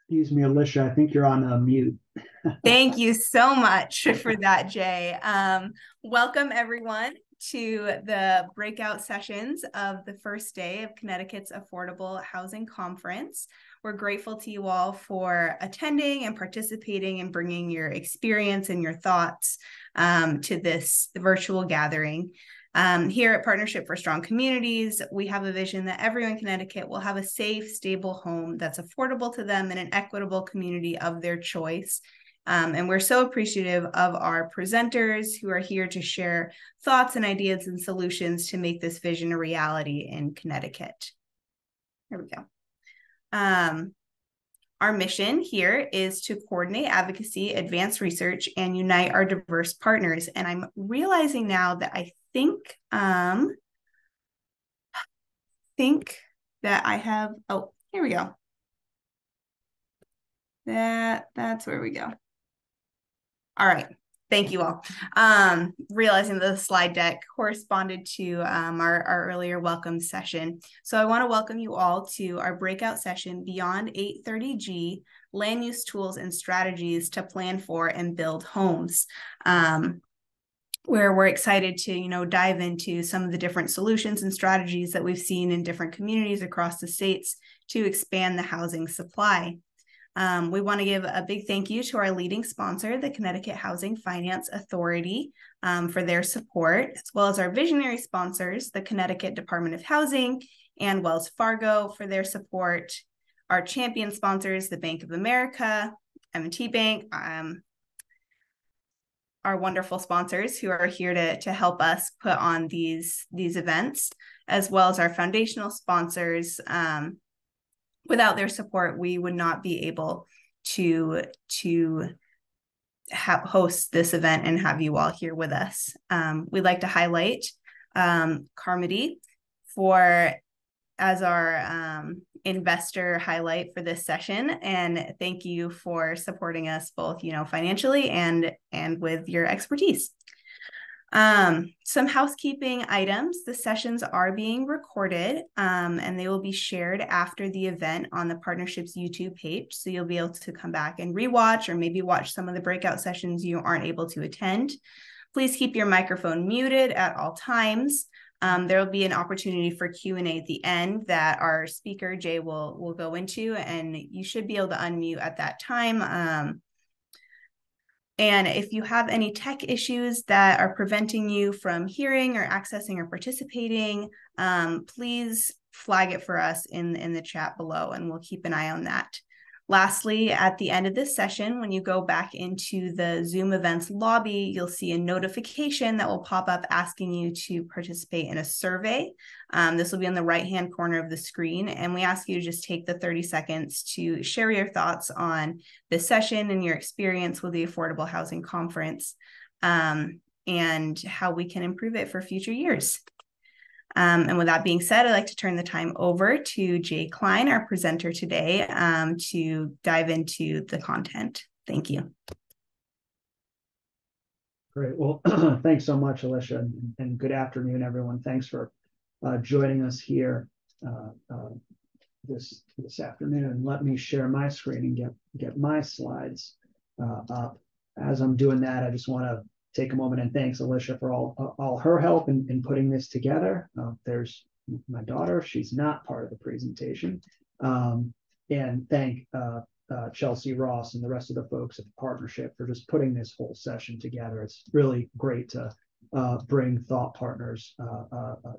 Excuse me, Alicia, I think you're on mute. Thank you so much for that, Jay. Welcome, everyone, to the breakout sessions of the first day of Connecticut's Affordable Housing Conference. We're grateful to you all for attending and participating and bringing your experience and your thoughts to this virtual gathering. Here at Partnership for Strong Communities, we have a vision that everyone in Connecticut will have a safe, stable home that's affordable to them in an equitable community of their choice. And we're so appreciative of our presenters who are here to share thoughts and ideas and solutions to make this vision a reality in Connecticut. Here we go. Our mission here is to coordinate advocacy, advance research, and unite our diverse partners. And I'm realizing now that I think that I have, oh, here we go. That's where we go. All right. Thank you all. Realizing the slide deck corresponded to our earlier welcome session. So I want to welcome you all to our breakout session, Beyond 830G, Land Use Tools and Strategies to Plan for and Build Homes, where we're excited to, dive into some of the different solutions and strategies that we've seen in different communities across the states to expand the housing supply. We want to give a big thank you to our leading sponsor, the Connecticut Housing Finance Authority, for their support, as well as our visionary sponsors, the Connecticut Department of Housing and Wells Fargo, for their support. Our champion sponsors, the Bank of America, M&T Bank, our wonderful sponsors who are here to help us put on these events, as well as our foundational sponsors. Without their support, we would not be able to host this event and have you all here with us. We'd like to highlight Carmody as our investor highlight for this session, and thank you for supporting us both, financially and with your expertise. Some housekeeping items. The sessions are being recorded and they will be shared after the event on the partnership's YouTube page. So you'll be able to come back and rewatch or maybe watch some of the breakout sessions you aren't able to attend. Please keep your microphone muted at all times. There will be an opportunity for Q&A at the end that our speaker, Jay, will go into, and you should be able to unmute at that time. And if you have any tech issues that are preventing you from hearing or accessing or participating, please flag it for us in the chat below, and we'll keep an eye on that. Lastly, at the end of this session, when you go back into the Zoom events lobby, you'll see a notification that will pop up asking you to participate in a survey. This will be on the right-hand corner of the screen, and we ask you to just take the 30 seconds to share your thoughts on this session and your experience with the Affordable Housing Conference, and how we can improve it for future years. And with that being said, I'd like to turn the time over to Jay Klein, our presenter today, to dive into the content. Thank you. Great. Well, thanks so much, Alicia, and good afternoon, everyone. Thanks for joining us here this afternoon. Let me share my screen and get my slides up. As I'm doing that, I just want to take a moment and thanks Alicia for all her help in putting this together. There's my daughter. She's not part of the presentation. And thank Chelsea Ross and the rest of the folks at the partnership for just putting this whole session together. It's really great to bring thought partners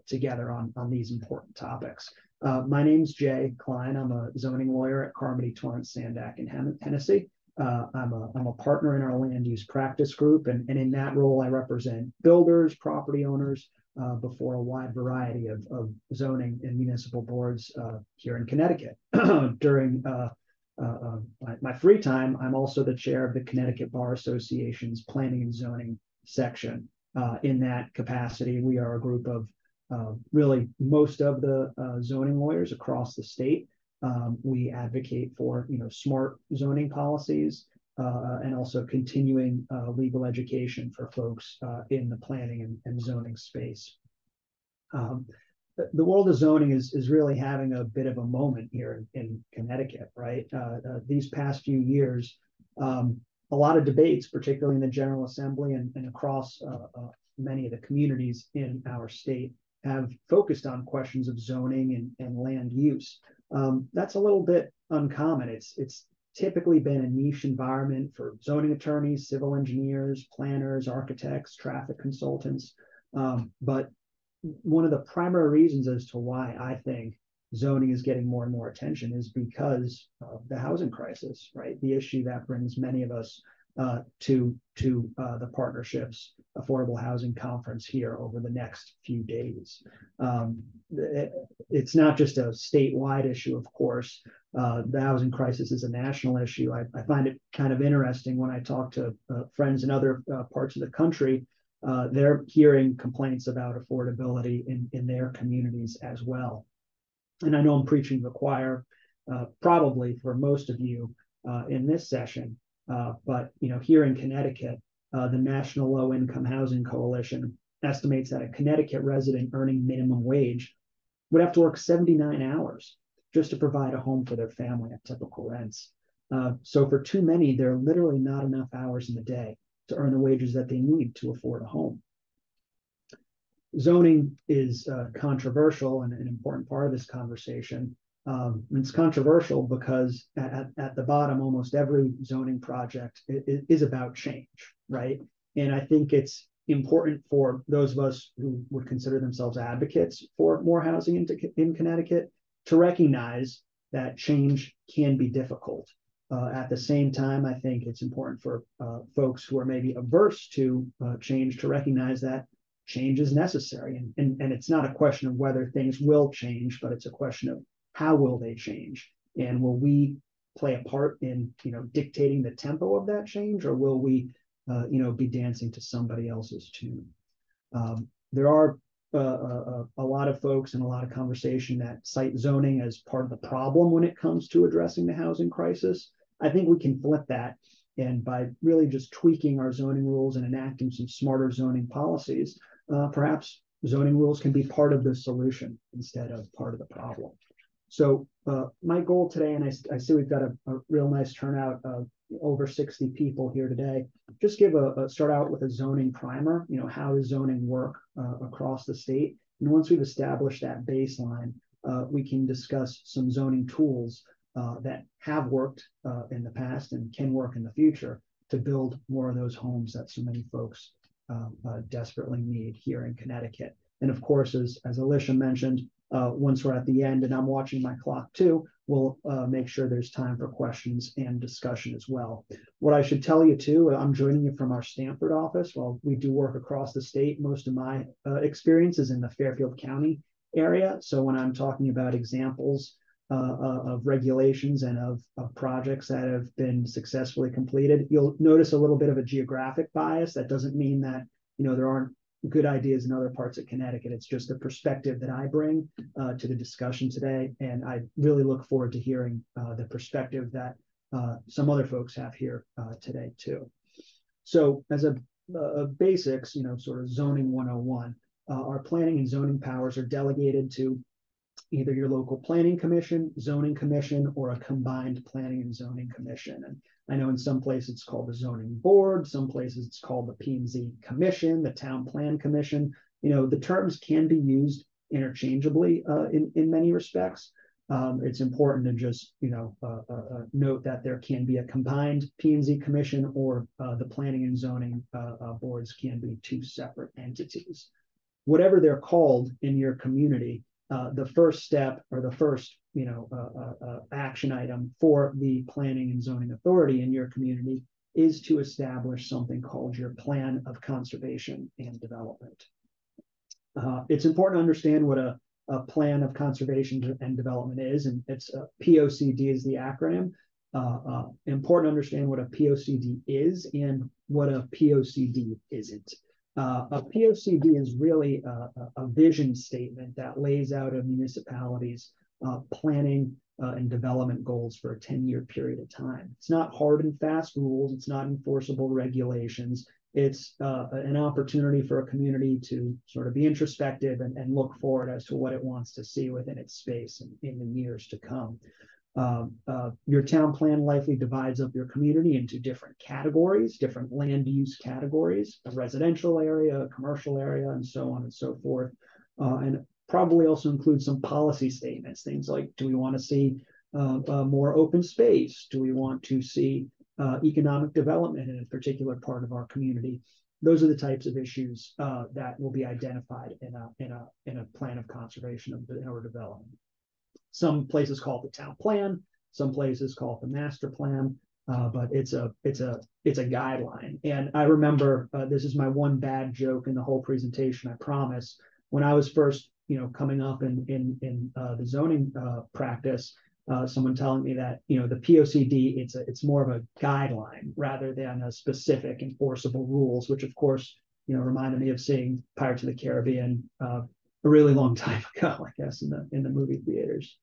together on these important topics. My name's Jay Klein. I'm a zoning lawyer at Carmody, Torrance, Sandak, and Hennessy. I'm a partner in our land use practice group, and in that role, I represent builders, property owners, before a wide variety of zoning and municipal boards here in Connecticut. During my free time, I'm also the chair of the Connecticut Bar Association's Planning and Zoning section. In that capacity, we are a group of really most of the zoning lawyers across the state. We advocate for smart zoning policies and also continuing legal education for folks in the planning and zoning space. the world of zoning is really having a bit of a moment here in Connecticut, right? These past few years, a lot of debates, particularly in the General Assembly and across many of the communities in our state, have focused on questions of zoning and land use. That's a little bit uncommon. It's typically been a niche environment for zoning attorneys, civil engineers, planners, architects, traffic consultants. But one of the primary reasons as to why I think zoning is getting more and more attention is because of the housing crisis, right? The issue that brings many of us to the partnership's affordable housing conference here over the next few days. It's not just a statewide issue, of course. The housing crisis is a national issue. I find it kind of interesting when I talk to friends in other parts of the country. They're hearing complaints about affordability in their communities as well. And I know I'm preaching to the choir, probably for most of you in this session, but here in Connecticut, the National Low Income Housing Coalition estimates that a Connecticut resident earning minimum wage would have to work 79 hours just to provide a home for their family at typical rents. So for too many, there are literally not enough hours in the day to earn the wages that they need to afford a home. Zoning is controversial and an important part of this conversation. It's controversial because at the bottom, almost every zoning project is about change, right? And I think it's important for those of us who would consider themselves advocates for more housing in Connecticut to recognize that change can be difficult. At the same time, I think it's important for folks who are maybe averse to change to recognize that change is necessary. And it's not a question of whether things will change, but it's a question of how will they change? And will we play a part in dictating the tempo of that change, or will we be dancing to somebody else's tune? There are a lot of folks and a lot of conversation that cite zoning as part of the problem when it comes to addressing the housing crisis. I think we can flip that, and by really just tweaking our zoning rules and enacting some smarter zoning policies, perhaps zoning rules can be part of the solution instead of part of the problem. So my goal today, and I see we've got a real nice turnout of over 60 people here today, just give start out with a zoning primer. How does zoning work across the state? And once we've established that baseline, we can discuss some zoning tools that have worked in the past and can work in the future to build more of those homes that so many folks desperately need here in Connecticut. And of course, as Alicia mentioned, once we're at the end, and I'm watching my clock too, we'll make sure there's time for questions and discussion as well. What I should tell you too, I'm joining you from our Stamford office. While we do work across the state, most of my experience is in the Fairfield County area. So when I'm talking about examples of regulations and of projects that have been successfully completed, you'll notice a little bit of a geographic bias. That doesn't mean that there aren't good ideas in other parts of Connecticut. It's just the perspective that I bring to the discussion today, and I really look forward to hearing the perspective that some other folks have here today too. So as a basics, sort of zoning 101, our planning and zoning powers are delegated to either your local planning commission, zoning commission, or a combined planning and zoning commission. And I know in some places it's called the zoning board, some places it's called the P&Z commission, the town plan commission. The terms can be used interchangeably in many respects. It's important to just note that there can be a combined P&Z commission, or the planning and zoning boards can be two separate entities. Whatever they're called in your community, the first step, or the first action item for the planning and zoning authority in your community, is to establish something called your plan of conservation and development. It's important to understand what a plan of conservation and development is, and it's POCD is the acronym. Important to understand what a POCD is and what a POCD isn't. A POCD is really a vision statement that lays out a municipality's planning and development goals for a 10-year period of time. It's not hard and fast rules. It's not enforceable regulations. It's an opportunity for a community to sort of be introspective and look forward as to what it wants to see within its space in the years to come. Your town plan likely divides up your community into different categories, different land use categories, a residential area, a commercial area, and so on and so forth. And probably also includes some policy statements, things like, do we want to see more open space? Do we want to see economic development in a particular part of our community? Those are the types of issues that will be identified in a plan of conservation or development. Some places call it the town plan, some places call it the master plan, but it's a guideline. And I remember this is my one bad joke in the whole presentation, I promise. When I was first, coming up in the zoning practice, someone telling me that the POCD it's more of a guideline rather than a specific enforceable rules, which of course reminded me of seeing Pirates of the Caribbean a really long time ago, I guess, in the movie theaters.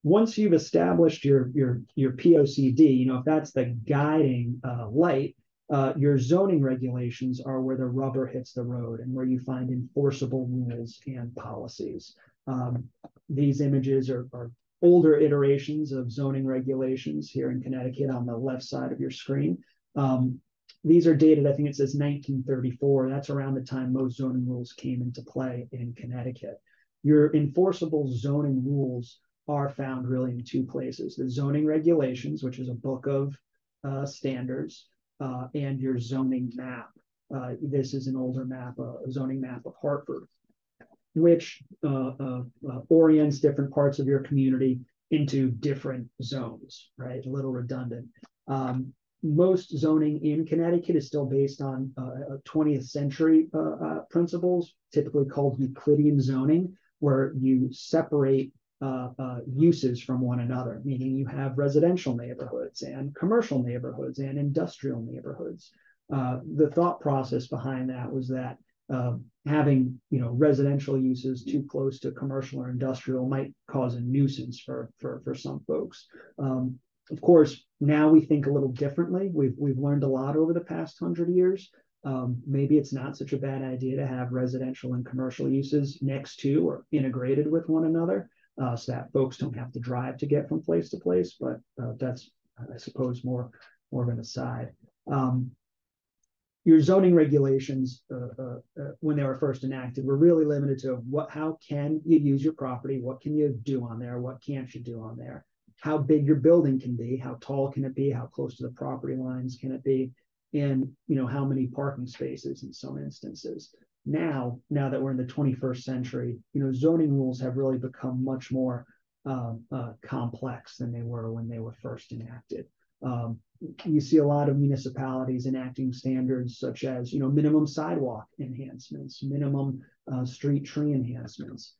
Once you've established your POCD, if that's the guiding light, your zoning regulations are where the rubber hits the road and where you find enforceable rules and policies. These images are older iterations of zoning regulations here in Connecticut on the left side of your screen. These are dated, I think it says 1934. That's around the time most zoning rules came into play in Connecticut. Your enforceable zoning rules are found really in two places: the zoning regulations, which is a book of standards, and your zoning map. This is an older map, a zoning map of Hartford, which orients different parts of your community into different zones, right? A little redundant. Most zoning in Connecticut is still based on 20th century principles, typically called Euclidean zoning, where you separate uses from one another, meaning you have residential neighborhoods and commercial neighborhoods and industrial neighborhoods. The thought process behind that was that having residential uses too close to commercial or industrial might cause a nuisance for some folks. Of course, now we think a little differently. We've learned a lot over the past 100 years. Maybe it's not such a bad idea to have residential and commercial uses next to or integrated with one another, so that folks don't have to drive to get from place to place. But that's, I suppose, more of an aside. Your zoning regulations, when they were first enacted, were really limited to how can you use your property, what can you do on there, what can't you do on there, how big your building can be, how tall can it be, how close to the property lines can it be, and how many parking spaces in some instances. Now that we're in the 21st century, zoning rules have really become much more complex than they were when they were first enacted. You see a lot of municipalities enacting standards such as minimum sidewalk enhancements, minimum street tree enhancements,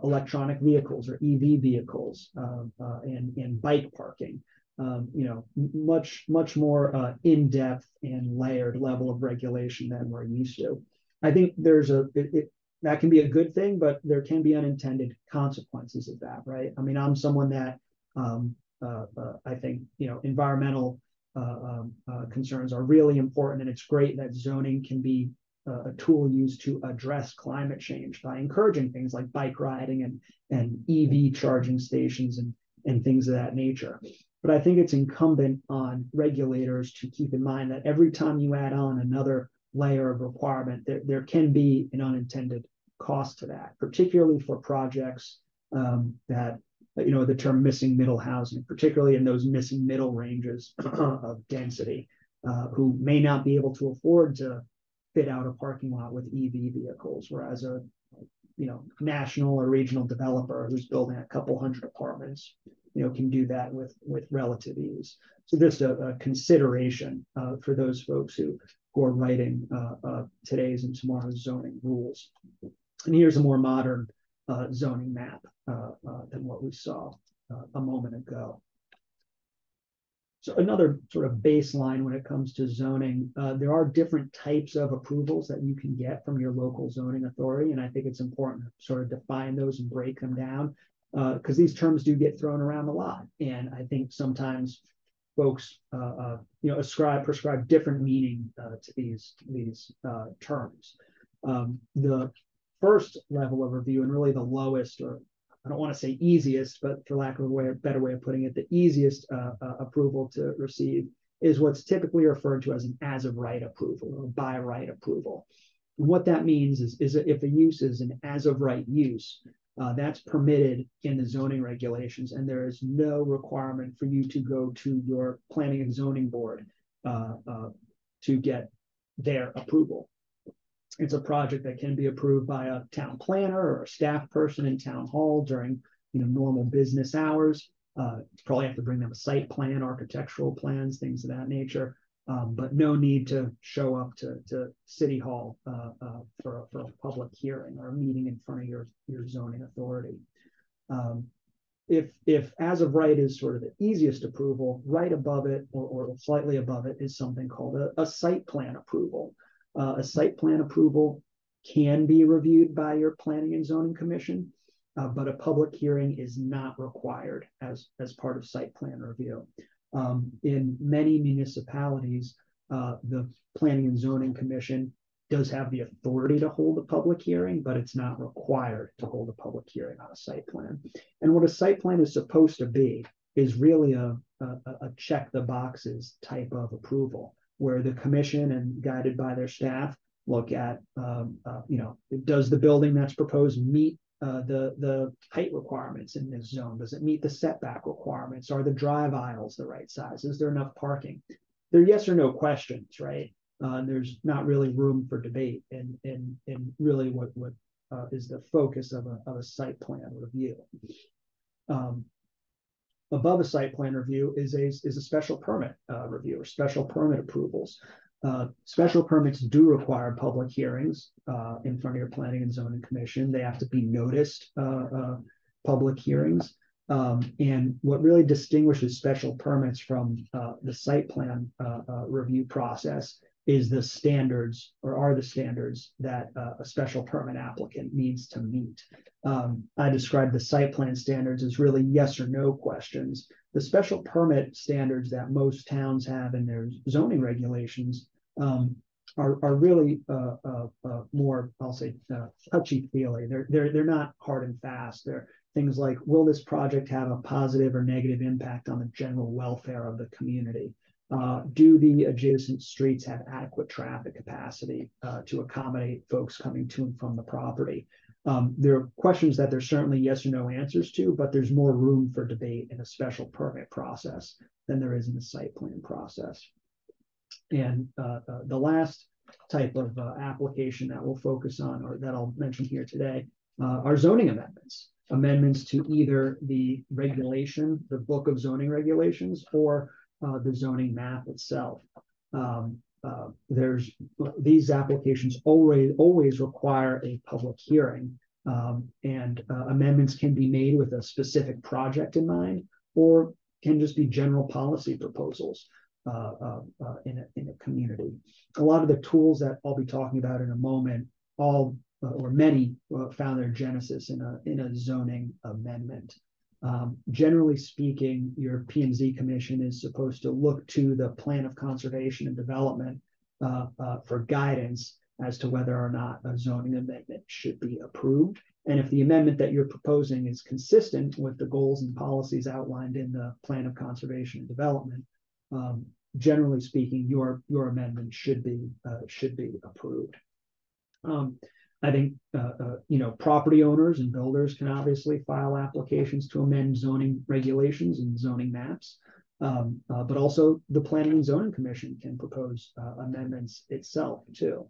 electronic vehicles or EV vehicles, and bike parking. Much more in-depth and layered level of regulation than we're used to. I think there's that can be a good thing, but there can be unintended consequences of that, right? I mean, I'm someone that I think environmental concerns are really important, and it's great that zoning can be a tool used to address climate change by encouraging things like bike riding and EV charging stations and things of that nature. But I think it's incumbent on regulators to keep in mind that every time you add on another layer of requirement, there can be an unintended cost to that, particularly for projects that, the term missing middle housing, particularly in those missing middle ranges of density, who may not be able to afford to fit out a parking lot with EV vehicles, whereas a national or regional developer who's building a couple hundred apartments can do that with relative ease. So just a consideration for those folks who are writing today's and tomorrow's zoning rules. And here's a more modern zoning map than what we saw a moment ago. So another sort of baseline when it comes to zoning, there are different types of approvals that you can get from your local zoning authority. And I think it's important to sort of define those and break them down, because these terms do get thrown around a lot. And I think sometimes folks, prescribe different meaning to these terms. The first level of review, and really the lowest, or I don't want to say easiest, but for lack of a better way of putting it, the easiest approval to receive is what's typically referred to as an as of right approval or by right approval. And what that means is if a use is an as of right use, that's permitted in the zoning regulations, and there is no requirement for you to go to your planning and zoning board to get their approval. It's a project that can be approved by a town planner or a staff person in town hall during normal business hours. Probably have to bring them a site plan, architectural plans, things of that nature. But no need to show up to City Hall for a public hearing or a meeting in front of your zoning authority. If as of right is sort of the easiest approval, right above it or slightly above it is something called a site plan approval. A site plan approval can be reviewed by your planning and zoning commission, but a public hearing is not required as part of site plan review. In many municipalities, the Planning and Zoning Commission does have the authority to hold a public hearing, but it's not required to hold a public hearing on a site plan. And what a site plan is supposed to be is really a check the boxes type of approval, where the commission, and guided by their staff, look at, does the building that's proposed meet the height requirements in this zone? Does it meet the setback requirements? Are the drive aisles the right size? Is there enough parking? They're yes or no questions, right? There's not really room for debate, and really what is the focus of a site plan review. Above a site plan review is a special permit review or special permit approvals. Special permits do require public hearings in front of your planning and zoning commission. They have to be noticed public hearings. And what really distinguishes special permits from the site plan review process is the standards, or are the standards, that a special permit applicant needs to meet. I described the site plan standards as really yes or no questions. The special permit standards that most towns have in their zoning regulations are really more, I'll say, touchy-feely. They're not hard and fast. They're things like, will this project have a positive or negative impact on the general welfare of the community? Do the adjacent streets have adequate traffic capacity to accommodate folks coming to and from the property? There are questions that there's certainly yes or no answers to, but there's more room for debate in a special permit process than there is in the site plan process. And the last type of application that we'll focus on, or that I'll mention here today, are zoning amendments. Amendments to either the regulation, the book of zoning regulations, or the zoning map itself. There's these applications always require a public hearing, and amendments can be made with a specific project in mind, or can just be general policy proposals in a community. A lot of the tools that I'll be talking about in a moment, or many found their genesis in a zoning amendment. Generally speaking, your P&Z commission is supposed to look to the plan of conservation and development for guidance as to whether or not a zoning amendment should be approved. And if the amendment that you're proposing is consistent with the goals and policies outlined in the plan of conservation and development, generally speaking, your amendment should be approved. I think property owners and builders can obviously file applications to amend zoning regulations and zoning maps, but also the Planning and Zoning Commission can propose amendments itself too.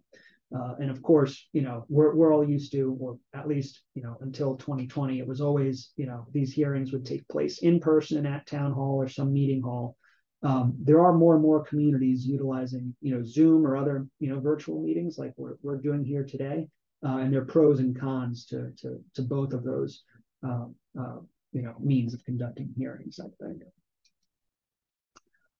And of course, we're all used to, or at least until 2020, it was always these hearings would take place in person at town hall or some meeting hall. There are more and more communities utilizing Zoom or other virtual meetings like we're doing here today. And there are pros and cons to both of those, means of conducting hearings, I think.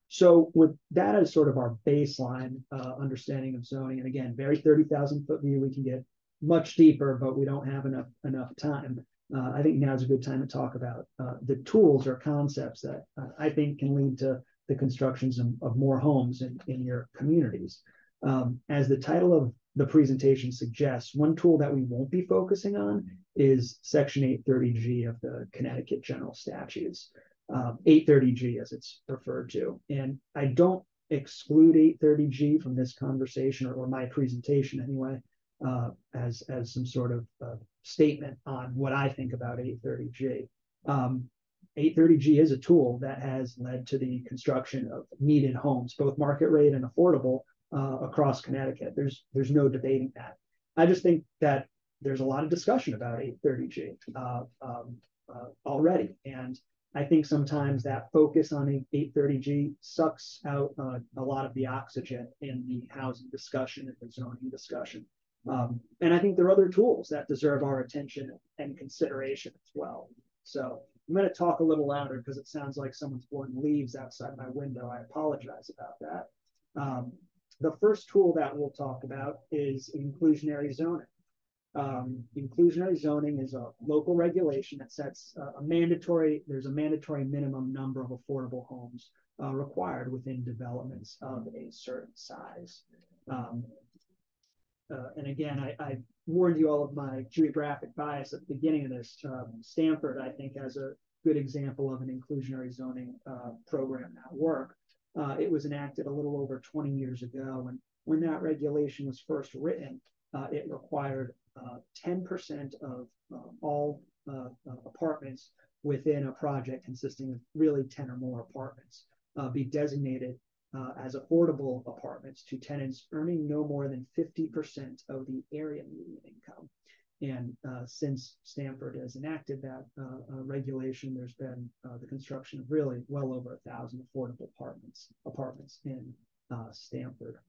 So with that as sort of our baseline understanding of zoning, and again, very 30,000-foot view, we can get much deeper, but we don't have enough time. I think now's a good time to talk about the tools or concepts that I think can lead to the constructions of more homes in your communities. As the title of the presentation suggests, one tool that we won't be focusing on is Section 830G of the Connecticut General Statutes, 830G as it's referred to. And I don't exclude 830G from this conversation or my presentation anyway, as some sort of statement on what I think about 830G. 830G is a tool that has led to the construction of needed homes, both market rate and affordable, across Connecticut. There's no debating that. I just think that there's a lot of discussion about 830G already, and I think sometimes that focus on 830G sucks out a lot of the oxygen in the housing discussion and the zoning discussion. And I think there are other tools that deserve our attention and consideration as well. So I'm going to talk a little louder because it sounds like someone's blowing leaves outside my window. I apologize about that. The first tool that we'll talk about is inclusionary zoning. Inclusionary zoning is a local regulation that sets there's a mandatory minimum number of affordable homes required within developments of a certain size. And again, I warned you all of my geographic bias at the beginning of this. Stamford, I think, has a good example of an inclusionary zoning program at work. It was enacted a little over 20 years ago. And when that regulation was first written, it required 10% of all apartments within a project consisting of really 10 or more apartments be designated as affordable apartments to tenants earning no more than 50% of the area median income. And since Stamford has enacted that regulation, there's been the construction of really well over 1,000 affordable apartments in Stamford.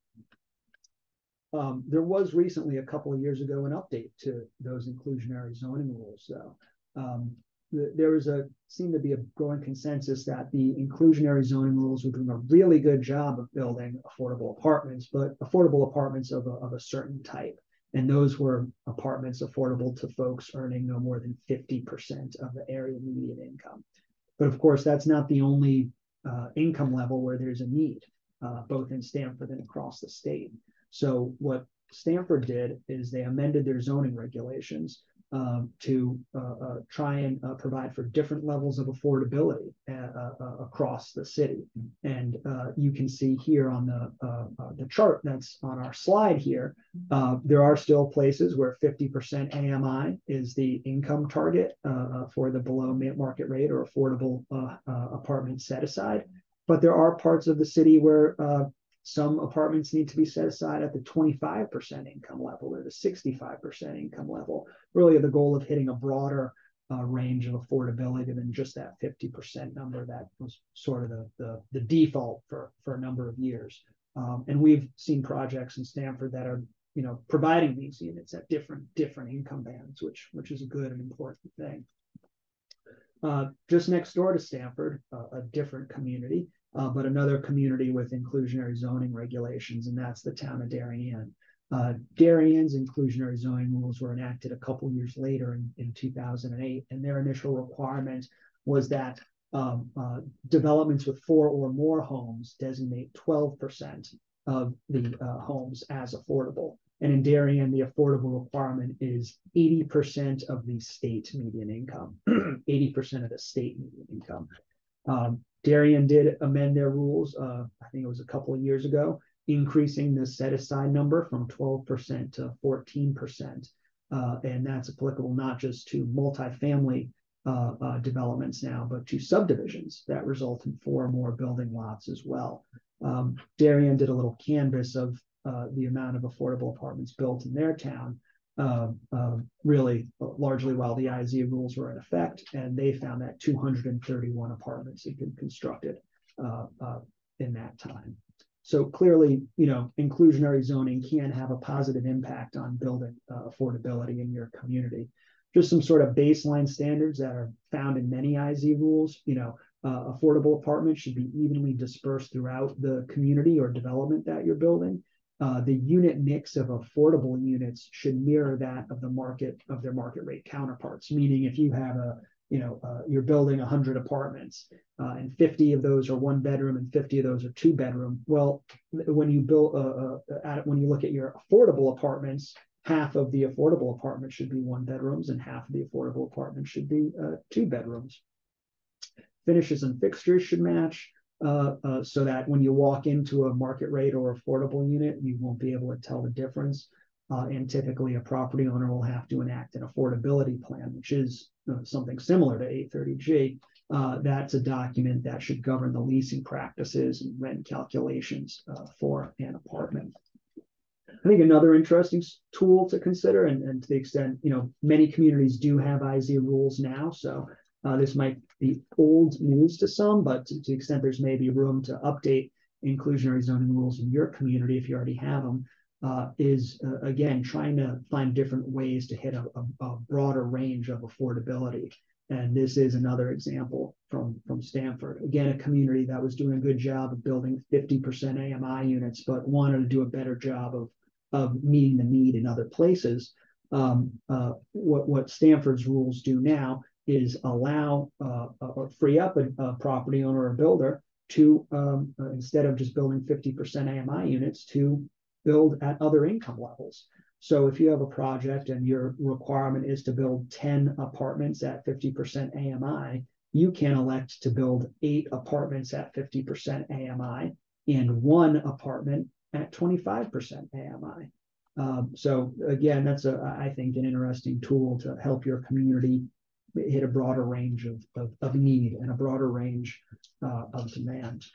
There was recently, a couple of years ago, an update to those inclusionary zoning rules, though. There seemed to be a growing consensus that the inclusionary zoning rules were doing a really good job of building affordable apartments, but affordable apartments of a certain type. And those were apartments affordable to folks earning no more than 50% of the area median income. But of course, that's not the only income level where there's a need, both in Stamford and across the state. So what Stamford did is they amended their zoning regulations to try and provide for different levels of affordability across the city. And you can see here on the chart that's on our slide here, there are still places where 50% AMI is the income target for the below market rate or affordable apartment set aside. But there are parts of the city where some apartments need to be set aside at the 25% income level or the 65% income level, really the goal of hitting a broader range of affordability than just that 50% number that was sort of the default for a number of years. And we've seen projects in Stamford that are providing these units at different income bands, which is a good and important thing. Just next door to Stamford, a different community, but another community with inclusionary zoning regulations, and that's the town of Darien. Darien's inclusionary zoning rules were enacted a couple years later in 2008, and their initial requirement was that developments with 4 or more homes designate 12% of the homes as affordable. And in Darien, the affordable requirement is 80% of the state median income, 80% of the state median income. Darien did amend their rules, I think it was a couple of years ago, increasing the set-aside number from 12% to 14%. And that's applicable not just to multifamily developments now, but to subdivisions that result in 4 or more building lots as well. Darien did a little canvas of the amount of affordable apartments built in their town, really largely while the IZ rules were in effect, and they found that 231 apartments had been constructed in that time. So clearly, inclusionary zoning can have a positive impact on building affordability in your community. Just some sort of baseline standards that are found in many IZ rules. Affordable apartments should be evenly dispersed throughout the community or development that you're building. The unit mix of affordable units should mirror that of their market rate counterparts. Meaning, if you have you're building 100 apartments, and 50 of those are 1 bedroom and 50 of those are 2 bedroom. Well, when you when you look at your affordable apartments, half of the affordable apartments should be 1 bedrooms and half of the affordable apartments should be 2 bedrooms. Finishes and fixtures should match, so that when you walk into a market rate or affordable unit, you won't be able to tell the difference. And typically a property owner will have to enact an affordability plan, which is something similar to 830G. That's a document that should govern the leasing practices and rent calculations for an apartment. I think another interesting tool to consider, and to the extent, many communities do have IZ rules now, so this might be old news to some, but to the extent there's maybe room to update inclusionary zoning rules in your community if you already have them, is again trying to find different ways to hit a broader range of affordability. And this is another example from Stamford. Again, a community that was doing a good job of building 50% AMI units, but wanted to do a better job of meeting the need in other places. What Stamford's rules do now is allow or free up a property owner or builder to, instead of just building 50% AMI units, to build at other income levels. So if you have a project and your requirement is to build 10 apartments at 50% AMI, you can elect to build 8 apartments at 50% AMI and 1 apartment at 25% AMI. So again, that's I think an interesting tool to help your community hit a broader range of need and a broader range of demand.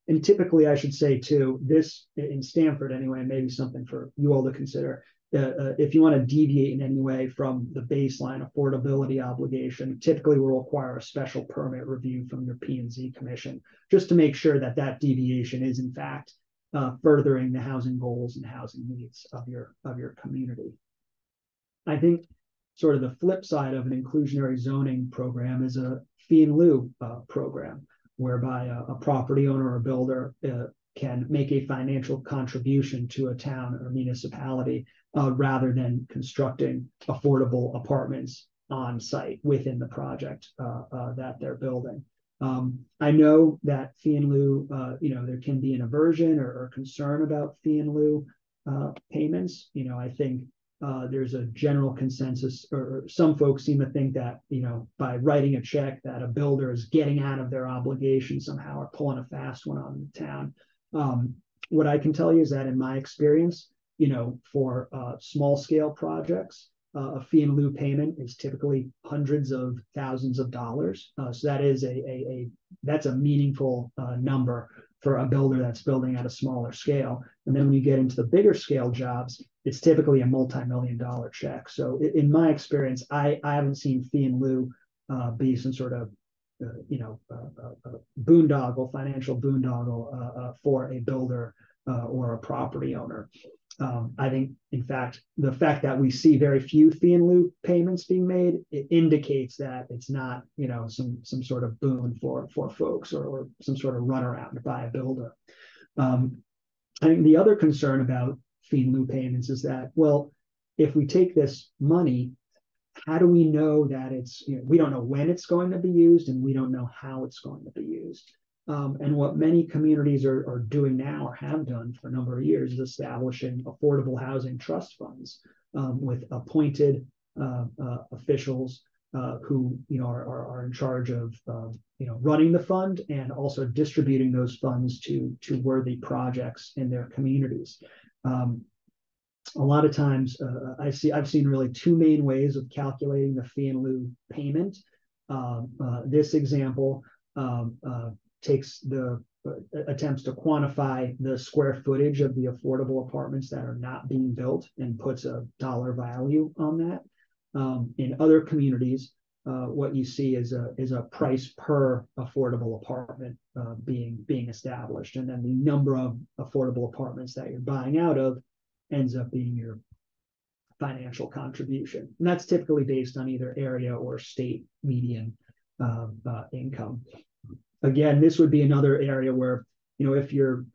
And typically, I should say too, this in Stamford anyway, maybe something for you all to consider. If you want to deviate in any way from the baseline affordability obligation, typically will require a special permit review from your P&Z commission, just to make sure that that deviation is in fact furthering the housing goals and housing needs of your community. I think sort of the flip side of an inclusionary zoning program is a fee in lieu program, whereby a property owner or builder can make a financial contribution to a town or municipality rather than constructing affordable apartments on site within the project that they're building. I know that fee in lieu, there can be an aversion or concern about fee in lieu payments. I think there's a general consensus, or some folks seem to think that, by writing a check that a builder is getting out of their obligation somehow or pulling a fast one on the town. What I can tell you is that in my experience, for small scale projects, a fee in lieu payment is typically hundreds of thousands of dollars. So that is that's a meaningful number for a builder that's building at a smaller scale. And then when you get into the bigger scale jobs, it's typically a multi-million-dollar check. So in my experience, I haven't seen fee in lieu be some sort of boondoggle, financial boondoggle for a builder or a property owner. I think, in fact, the fact that we see very few fee in lieu payments being made, it indicates that it's not, some sort of boon for folks or some sort of runaround by a builder. I think the other concern about fee in lieu payments is that, well, if we take this money, how do we know that it's, we don't know when it's going to be used and we don't know how it's going to be used. And what many communities are doing now or have done for a number of years is establishing affordable housing trust funds with appointed officials who are in charge of running the fund and also distributing those funds to worthy projects in their communities. A lot of times, I've seen really 2 main ways of calculating the fee in lieu payment. This example attempts to quantify the square footage of the affordable apartments that are not being built and puts a dollar value on that. In other communities, what you see is a price per affordable apartment being established, and then the number of affordable apartments that you're buying out of ends up being your financial contribution. And that's typically based on either area or state median income. Again, this would be another area where if you're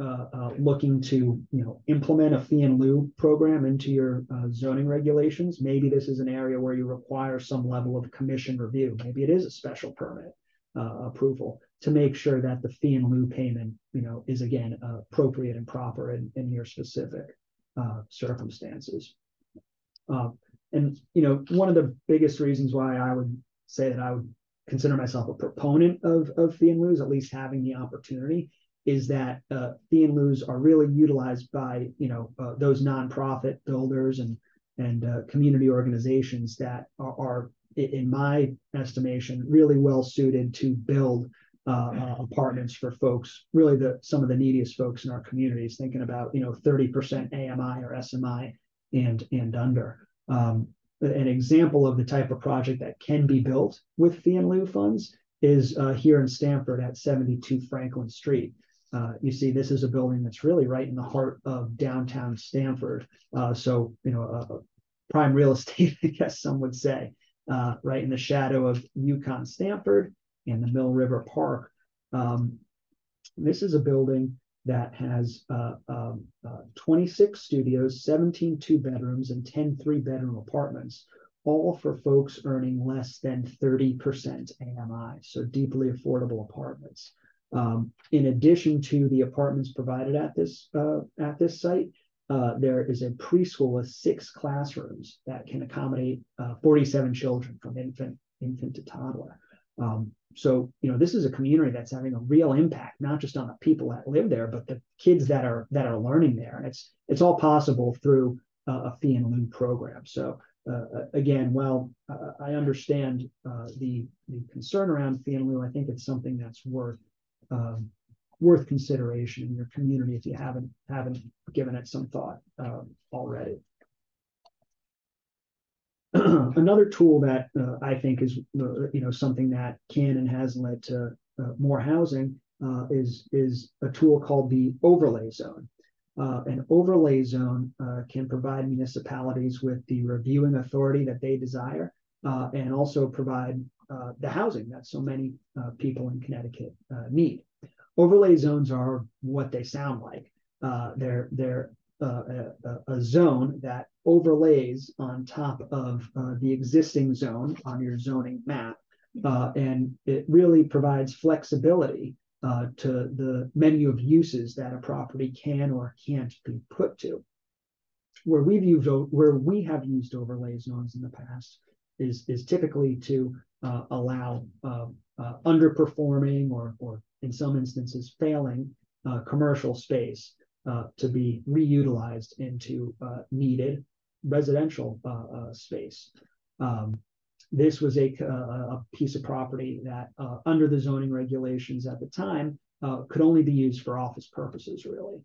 looking to, implement a fee and lieu program into your zoning regulations, maybe this is an area where you require some level of commission review. Maybe it is a special permit approval to make sure that the fee and lieu payment, is again appropriate and proper in your specific circumstances. And one of the biggest reasons why I would say that I would consider myself a proponent of fee and lieu, at least having the opportunity, is that fee and lieu are really utilized by those nonprofit builders and community organizations that are, in my estimation, really well suited to build apartments for folks, really some of the neediest folks in our communities, thinking about 30% AMI or SMI and under. An example of the type of project that can be built with fee and lieu funds is here in Stamford at 72 Franklin Street. You see, this is a building that's really right in the heart of downtown Stamford. So, prime real estate, I guess some would say, right in the shadow of Yukon Stamford and the Mill River Park. This is a building that has 26 studios, 17 two-bedrooms, and 10 three-bedroom apartments, all for folks earning less than 30% AMI, so deeply affordable apartments. In addition to the apartments provided at this site, there is a preschool with 6 classrooms that can accommodate 47 children from infant to toddler. So this is a community that's having a real impact, not just on the people that live there, but the kids that are learning there. And it's all possible through a fee and lieu program. So again, while I understand the concern around fee and lieu, I think it's something that's worth consideration in your community if you haven't given it some thought already. Another tool that I think is something that can and has led to more housing is a tool called the overlay zone. An overlay zone can provide municipalities with the reviewing authority that they desire, and also provide the housing that so many people in Connecticut need. Overlay zones are what they sound like. They're a zone that overlays on top of the existing zone on your zoning map, and it really provides flexibility to the menu of uses that a property can or can't be put to. Where we have used overlay zones in the past is typically to allow underperforming or in some instances failing commercial space to be reutilized into needed residential space. This was a piece of property that under the zoning regulations at the time could only be used for office purposes, really.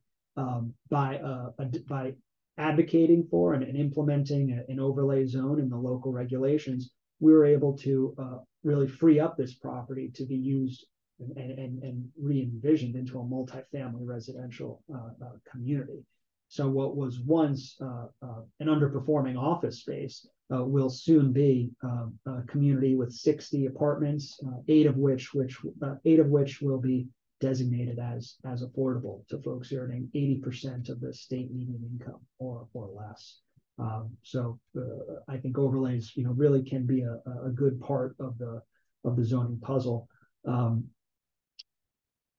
By advocating for and implementing an overlay zone in the local regulations, we were able to really free up this property to be used and re-envisioned into a multifamily residential community. So what was once an underperforming office space will soon be a community with 60 apartments, eight of which will be designated as affordable to folks earning 80% of the state median income or less. So I think overlays, really can be a good part of the zoning puzzle.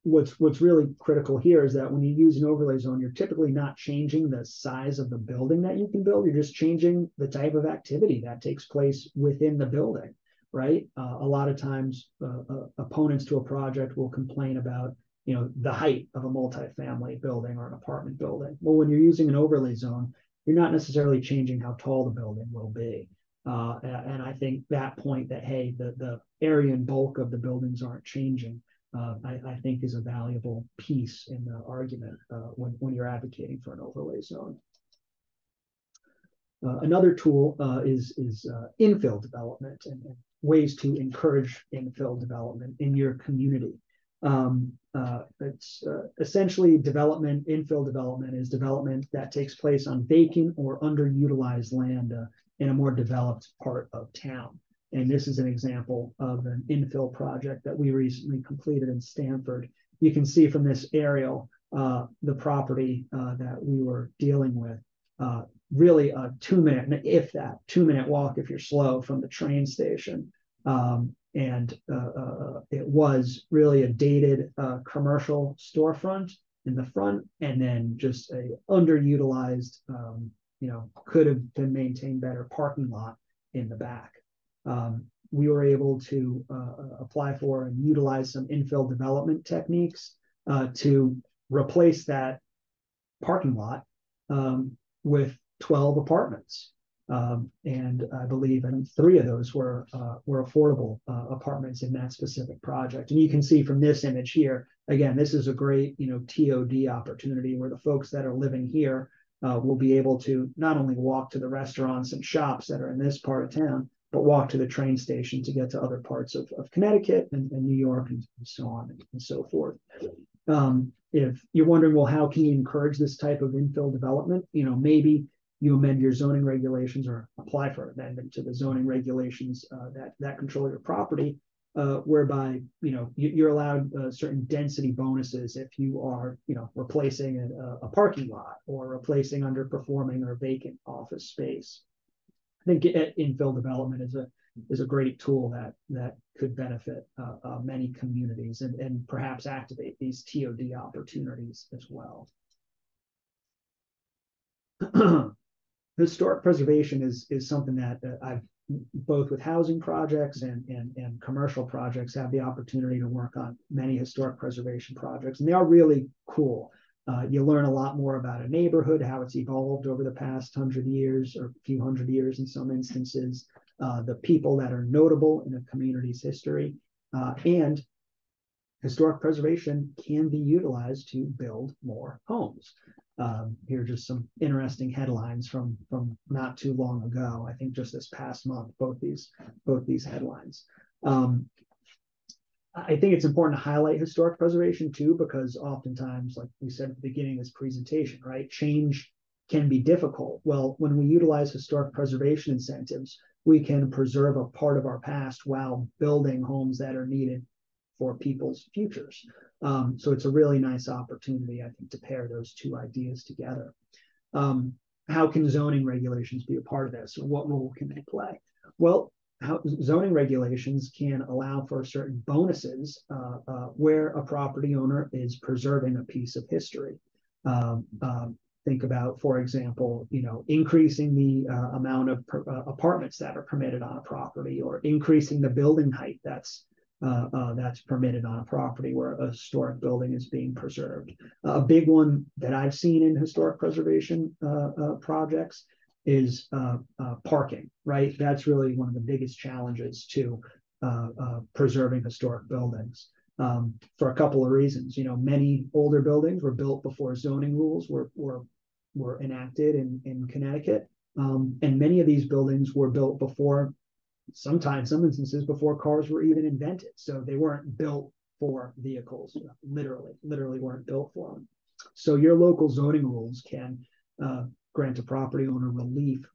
What's really critical here is that when you use an overlay zone, you're typically not changing the size of the building that you can build. You're just changing the type of activity that takes place within the building, right? A lot of times, opponents to a project will complain about, the height of a multifamily building or an apartment building. Well, when you're using an overlay zone, you're not necessarily changing how tall the building will be. And I think that point that, hey, the area and bulk of the buildings aren't changing, I think is a valuable piece in the argument when you're advocating for an overlay zone. Another tool is infill development and ways to encourage infill development in your community. It's essentially infill development is development that takes place on vacant or underutilized land in a more developed part of town. And this is an example of an infill project that we recently completed in Stamford you can see from this aerial the property that we were dealing with. Really a 2-minute, if that, 2-minute walk if you're slow from the train station. And it was really a dated commercial storefront in the front, and then just a underutilized, could have been maintained better parking lot in the back. We were able to apply for and utilize some infill development techniques to replace that parking lot with 12 apartments. And I believe 3 of those were affordable apartments in that specific project. And you can see from this image here, again, this is a great, TOD opportunity where the folks that are living here will be able to not only walk to the restaurants and shops that are in this part of town, but walk to the train station to get to other parts of Connecticut and New York and so on and so forth. If you're wondering, well, how can you encourage this type of infill development? Maybe you amend your zoning regulations or apply for amendment to the zoning regulations that control your property, whereby you're allowed certain density bonuses if you are replacing a parking lot or replacing underperforming or vacant office space. I think infill development is a great tool that could benefit many communities and perhaps activate these TOD opportunities as well. Historic preservation is something that I've, both with housing projects and commercial projects, have the opportunity to work on many historic preservation projects, and they are really cool. You learn a lot more about a neighborhood, how it's evolved over the past 100 years or a few hundred years in some instances, the people that are notable in a community's history, and historic preservation can be utilized to build more homes. Here are just some interesting headlines from not too long ago. I think just this past month, both these headlines. I think it's important to highlight historic preservation too, because oftentimes, like we said at the beginning of this presentation, right, change can be difficult. Well, when we utilize historic preservation incentives, we can preserve a part of our past while building homes that are needed for people's futures. So it's a really nice opportunity, I think, to pair those two ideas together. How can zoning regulations be a part of this? What role can they play? Well, zoning regulations can allow for certain bonuses where a property owner is preserving a piece of history. Think about, for example, increasing the amount of apartments that are permitted on a property, or increasing the building height that's permitted on a property where a historic building is being preserved. A big one that I've seen in historic preservation projects is parking, right? That's really one of the biggest challenges to preserving historic buildings, for a couple of reasons. Many older buildings were built before zoning rules were enacted in Connecticut, and many of these buildings were built before, sometimes, some instances, before cars were even invented. So they weren't built for vehicles, literally weren't built for them. So your local zoning rules can grant a property owner relief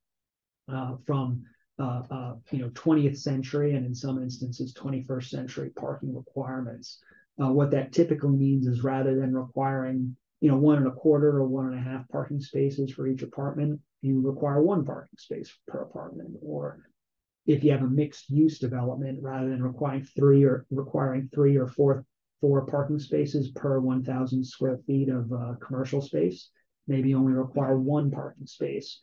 from 20th century, and in some instances 21st century parking requirements. What that typically means is, rather than requiring 1.25 or 1.5 parking spaces for each apartment, you require 1 parking space per apartment. Or if you have a mixed use development, rather than requiring 3 or 4 parking spaces per 1,000 square feet of commercial space, maybe only require 1 parking space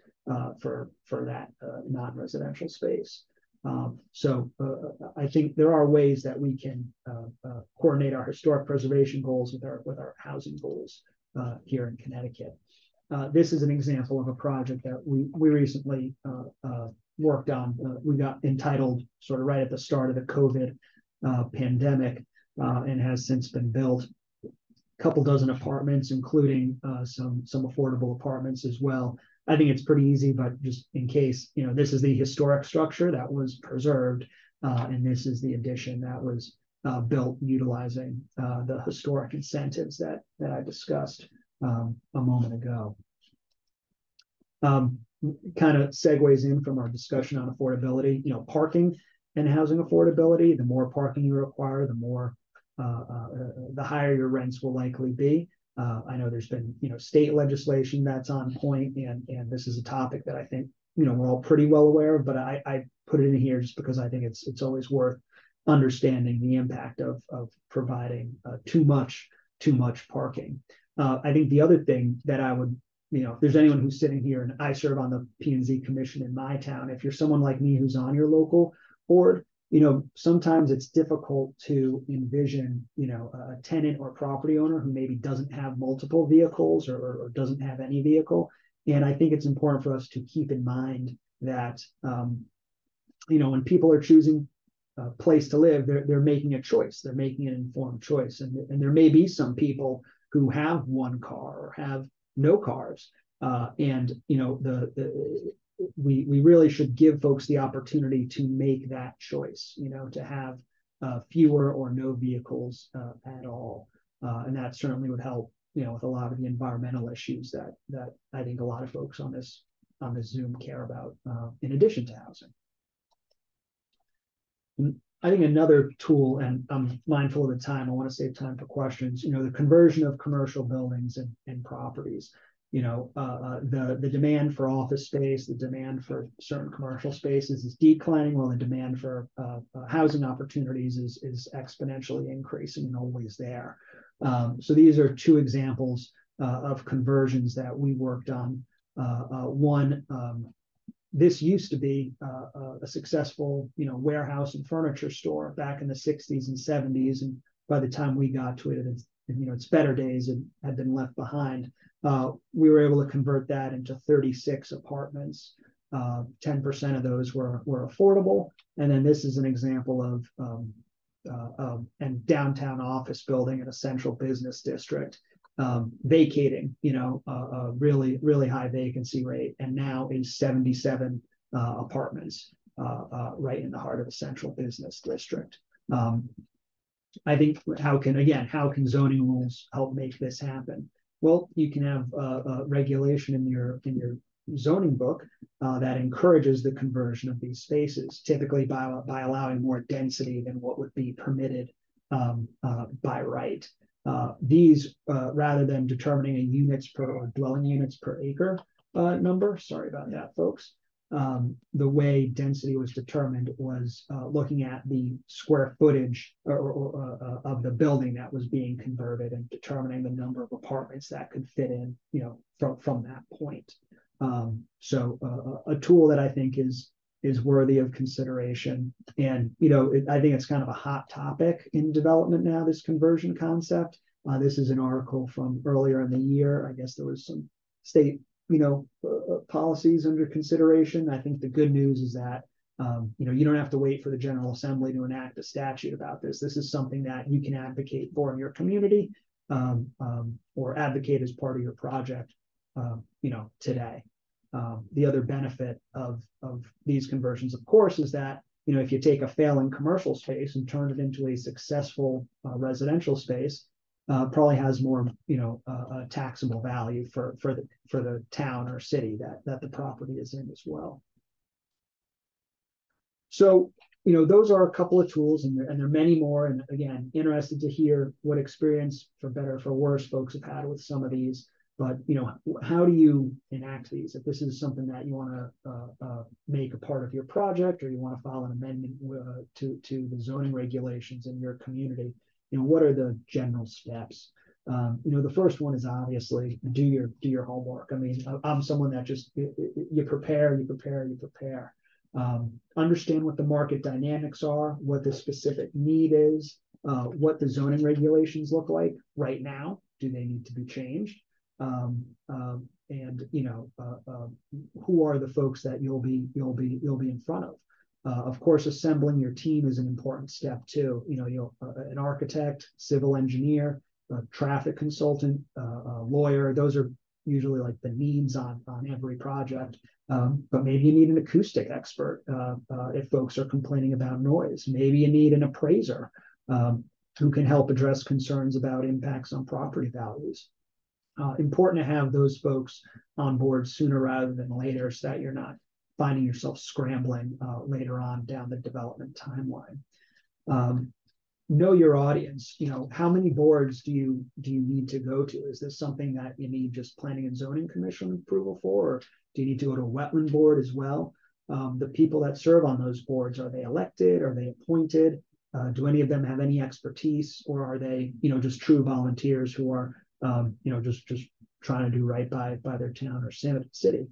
for that non-residential space. So I think there are ways that we can coordinate our historic preservation goals with our housing goals here in Connecticut. This is an example of a project that we recently worked on. We got entitled sort of right at the start of the COVID pandemic, and has since been built. A couple dozen apartments, including some affordable apartments as well. I think it's pretty easy, but just in case, this is the historic structure that was preserved, and this is the addition that was built utilizing the historic incentives that I discussed a moment ago. Kind of segues in from our discussion on affordability. Parking and housing affordability. The more parking you require, the more the higher your rents will likely be. I know there's been, state legislation that's on point, and this is a topic that I think, we're all pretty well aware of, but I put it in here just because I think it's always worth understanding the impact of providing too much parking. I think the other thing that I would, if there's anyone who's sitting here, and I serve on the P&Z commission in my town, if you're someone like me who's on your local board, sometimes it's difficult to envision, a tenant or property owner who maybe doesn't have multiple vehicles or doesn't have any vehicle. And I think it's important for us to keep in mind that, when people are choosing a place to live, they're making a choice. They're making an informed choice. And there may be some people who have one car or have no cars. We really should give folks the opportunity to make that choice, to have fewer or no vehicles at all. And that certainly would help, with a lot of the environmental issues that I think a lot of folks on this Zoom care about, in addition to housing. I think another tool, and I'm mindful of the time, I want to save time for questions, the conversion of commercial buildings and properties. The demand for office space, the demand for certain commercial spaces is declining, while the demand for housing opportunities is exponentially increasing and always there. So these are two examples of conversions that we worked on. One, this used to be a successful, warehouse and furniture store back in the 60s and 70s, and by the time we got to it, its better days had been left behind. We were able to convert that into 36 apartments. 10% of those were affordable. And then this is an example of and downtown office building in a central business district, vacating, a really, really high vacancy rate, and now is 77 apartments right in the heart of a central business district. I think how can zoning rules help make this happen? Well, you can have a regulation in your zoning book that encourages the conversion of these spaces, typically by allowing more density than what would be permitted by right. These, rather than determining a units per or dwelling units per acre number, sorry about that, folks. The way density was determined was looking at the square footage of the building that was being converted and determining the number of apartments that could fit in, from that point. So a tool that I think is worthy of consideration. And, I think it's kind of a hot topic in development now, this conversion concept. This is an article from earlier in the year. I guess there was some state policies under consideration. I think the good news is that, you don't have to wait for the General Assembly to enact a statute about this. This is something that you can advocate for in your community, or advocate as part of your project, today. The other benefit of these conversions, of course, is that, if you take a failing commercial space and turn it into a successful residential space, probably has more, taxable value for the town or city that the property is in as well. So, those are a couple of tools, and there are many more. And again, interested to hear what experience, for better or for worse, folks have had with some of these. But, how do you enact these? If this is something that you want to make a part of your project, or you want to file an amendment to the zoning regulations in your community, what are the general steps? The first one is obviously do your homework. I mean, I'm someone that just, you prepare. Understand what the market dynamics are, what the specific need is, what the zoning regulations look like right now. Do they need to be changed? And who are the folks that you'll be in front of? Of course, assembling your team is an important step too. An architect, civil engineer, a traffic consultant, a lawyer. Those are usually like the needs on every project. But maybe you need an acoustic expert if folks are complaining about noise. Maybe you need an appraiser who can help address concerns about impacts on property values. Important to have those folks on board sooner rather than later, so that you're not finding yourself scrambling later on down the development timeline. know your audience. How many boards do you need to go to? Is this something that you need just planning and zoning commission approval for, or do you need to go to a wetland board as well? The people that serve on those boards, are they elected? Are they appointed? Do any of them have any expertise, or are they, just true volunteers who are, just trying to do right by their town or city?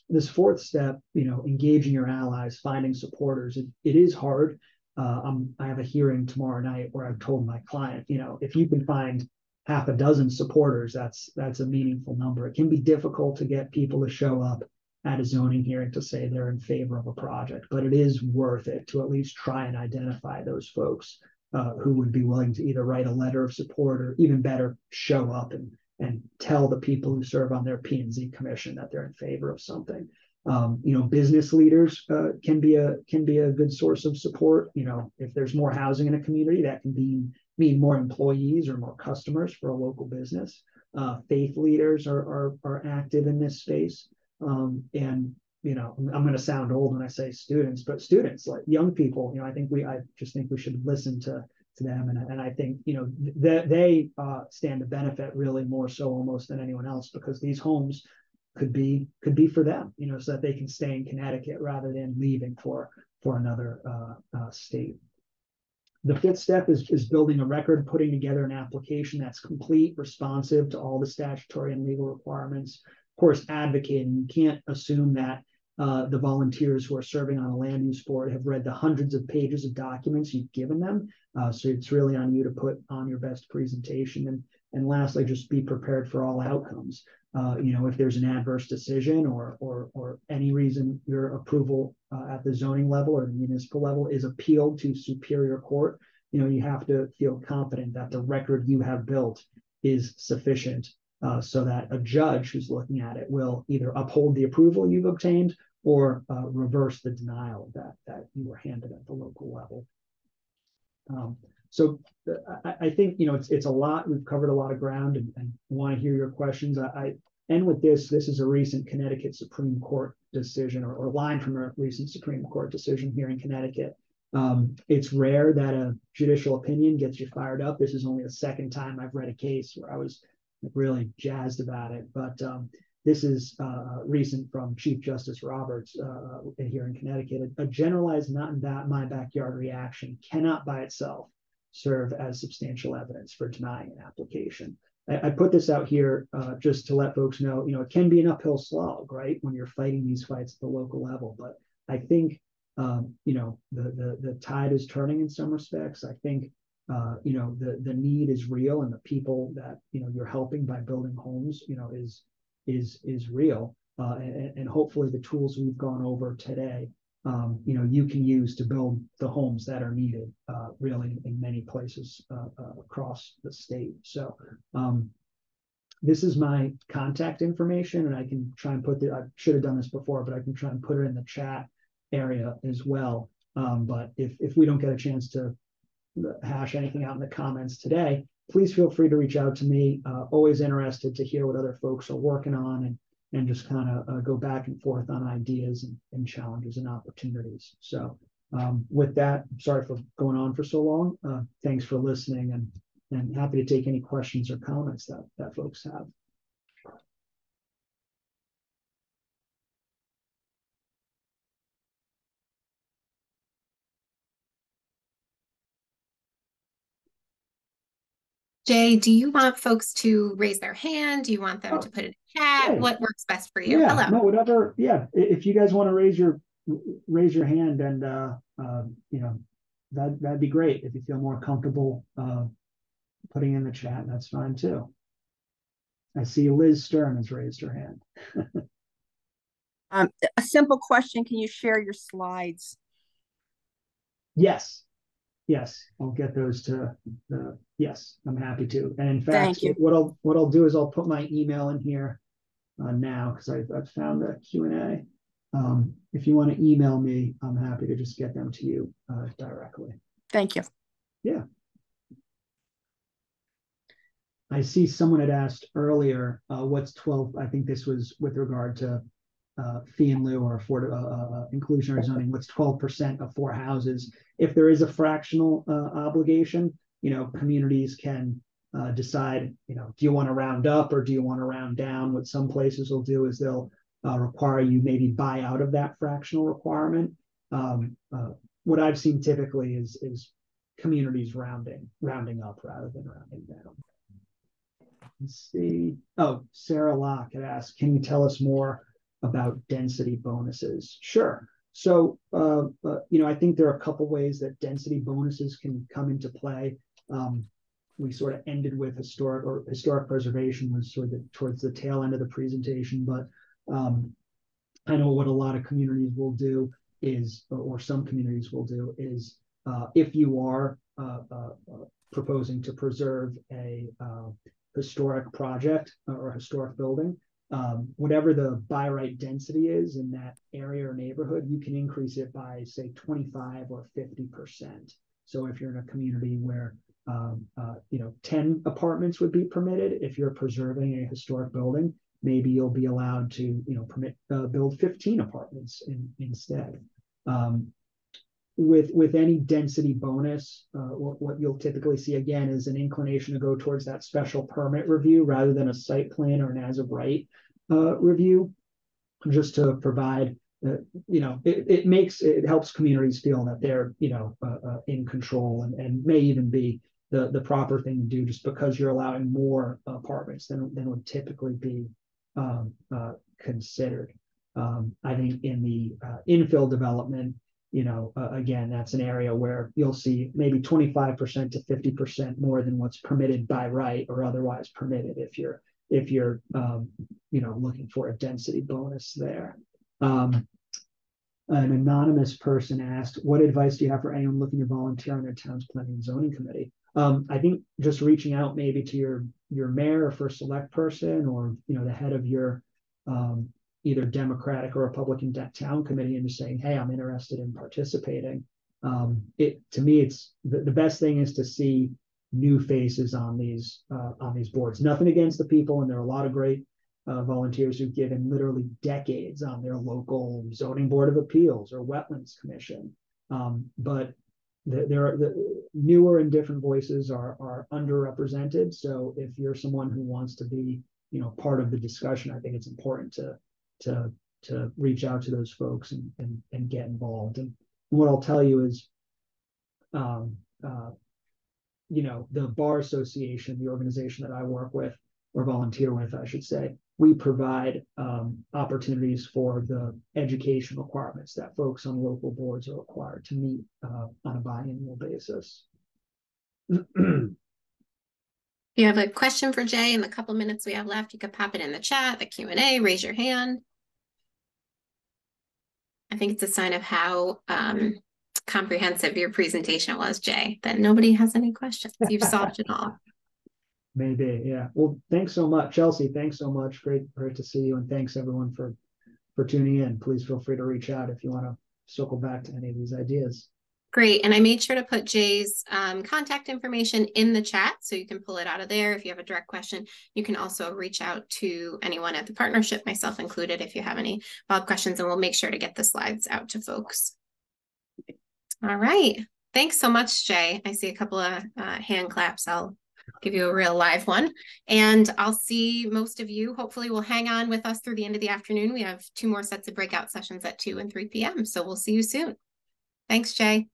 This fourth step, engaging your allies, finding supporters. It is hard. I have a hearing tomorrow night where I've told my client, if you can find half a dozen supporters, that's a meaningful number. It can be difficult to get people to show up at a zoning hearing to say they're in favor of a project, but it is worth it to at least try and identify those folks who would be willing to either write a letter of support, or even better, show up and tell the people who serve on their P&Z commission that they're in favor of something. Business leaders can be a good source of support. If there's more housing in a community, that can mean more employees or more customers for a local business. Faith leaders are active in this space. And I'm going to sound old when I say students, but students, like young people, I just think we should listen to them. And I think, they stand to benefit really more so almost than anyone else, because these homes could be for them, so that they can stay in Connecticut rather than leaving for another state. The fifth step is building a record, putting together an application that's complete, responsive to all the statutory and legal requirements. Of course, advocating. You can't assume that the volunteers who are serving on a land use board have read the hundreds of pages of documents you've given them. So it's really on you to put on your best presentation. And lastly, just be prepared for all outcomes. If there's an adverse decision or any reason your approval at the zoning level or the municipal level is appealed to Superior Court, you have to feel confident that the record you have built is sufficient so that a judge who's looking at it will either uphold the approval you've obtained or reverse the denial that you were handed at the local level. So I think, it's a lot. We've covered a lot of ground and want to hear your questions. I end with this. This is a recent Connecticut Supreme Court decision, or line from a recent Supreme Court decision here in Connecticut. It's rare that a judicial opinion gets you fired up. This is only the second time I've read a case where I was really jazzed about it. But this is recent from Chief Justice Roberts here in Connecticut. A generalized not in my backyard reaction cannot by itself serve as substantial evidence for denying an application. I put this out here just to let folks know, it can be an uphill slog, right, when you're fighting these fights at the local level. But I think, the tide is turning in some respects. I think, the need is real, and the people that, you're helping by building homes, is real. And hopefully the tools we've gone over today, you can use to build the homes that are needed really in many places across the state. So this is my contact information, and I can try and put I should have done this before, but I can try and put it in the chat area as well. But if we don't get a chance to hash anything out in the comments today, please feel free to reach out to me. Always interested to hear what other folks are working on and just kind of go back and forth on ideas and challenges and opportunities. So with that, I'm sorry for going on for so long. Thanks for listening, and happy to take any questions or comments that folks have. Jay, do you want folks to raise their hand? Do you want them to put it in chat? Hey. What works best for you? Yeah, Hello. no, whatever. Yeah, if you guys want to raise your hand, and that'd be great. If you feel more comfortable putting in the chat, that's fine too. I see Liz Stern has raised her hand. A simple question: can you share your slides? Yes. I'll get those to the. Yes, I'm happy to. And in fact, Thank you. what I'll do is I'll put my email in here now, because I've found the Q&A. If you want to email me, I'm happy to just get them to you directly. Thank you. Yeah. I see someone had asked earlier, what's 12? I think this was with regard to fee in lieu or inclusionary zoning, what's 12% of 4 houses. If there is a fractional obligation, communities can decide, do you want to round up or do you want to round down? What some places will do is they'll require you maybe buy out of that fractional requirement. What I've seen typically is communities rounding up rather than rounding down. Let's see. Oh, Sarah Locke had asked, can you tell us more about density bonuses? Sure. So, I think there are a couple ways that density bonuses can come into play. We sort of ended with historic preservation was sort of towards the tail end of the presentation, but I know what a lot of communities will do is, or some communities will do is, if you are proposing to preserve a historic project or a historic building, whatever the by right density is in that area or neighborhood, you can increase it by say 25 or 50%. So if you're in a community where 10 apartments would be permitted, if you're preserving a historic building, maybe you'll be allowed to build 15 apartments instead. With any density bonus, what you'll typically see again is an inclination to go towards that special permit review rather than a site plan or an as of right review, just to provide, it helps communities feel that they're in control and may even be the proper thing to do, just because you're allowing more apartments than would typically be considered. I think in the infill development, again, that's an area where you'll see maybe 25% to 50% more than what's permitted by right or otherwise permitted if you're looking for a density bonus there. An anonymous person asked, what advice do you have for anyone looking to volunteer on their town's planning and zoning committee? I think just reaching out maybe to your mayor or first select person, or the head of your either Democratic or Republican town committee, and just saying, hey, I'm interested in participating. To me, it's the best thing is to see new faces on these boards. Nothing against the people, and there are a lot of great volunteers who've given literally decades on their local zoning board of appeals or wetlands commission. But there are the newer and different voices are underrepresented. So if you're someone who wants to be part of the discussion, I think it's important to reach out to those folks and get involved. And what I'll tell you is, the Bar Association, the organization that I work with or volunteer with, I should say, we provide opportunities for the education requirements that folks on local boards are required to meet on a biannual basis. If you have a question for Jay in the couple minutes we have left, you could pop it in the chat, the Q&A, raise your hand. I think it's a sign of how comprehensive your presentation was, Jay, that nobody has any questions. You've solved it all. Maybe, yeah. Well, thanks so much, Chelsea. Thanks so much. Great to see you, and thanks everyone for tuning in. Please feel free to reach out if you want to circle back to any of these ideas. Great, and I made sure to put Jay's contact information in the chat, so you can pull it out of there if you have a direct question. You can also reach out to anyone at the partnership, myself included, if you have any follow-up questions, and we'll make sure to get the slides out to folks. All right, thanks so much, Jay. I see a couple of hand claps. I'll give you a real live one, and I'll see most of you. Hopefully will hang on with us through the end of the afternoon. We have 2 more sets of breakout sessions at 2 and 3 p.m. So we'll see you soon. Thanks, Jay.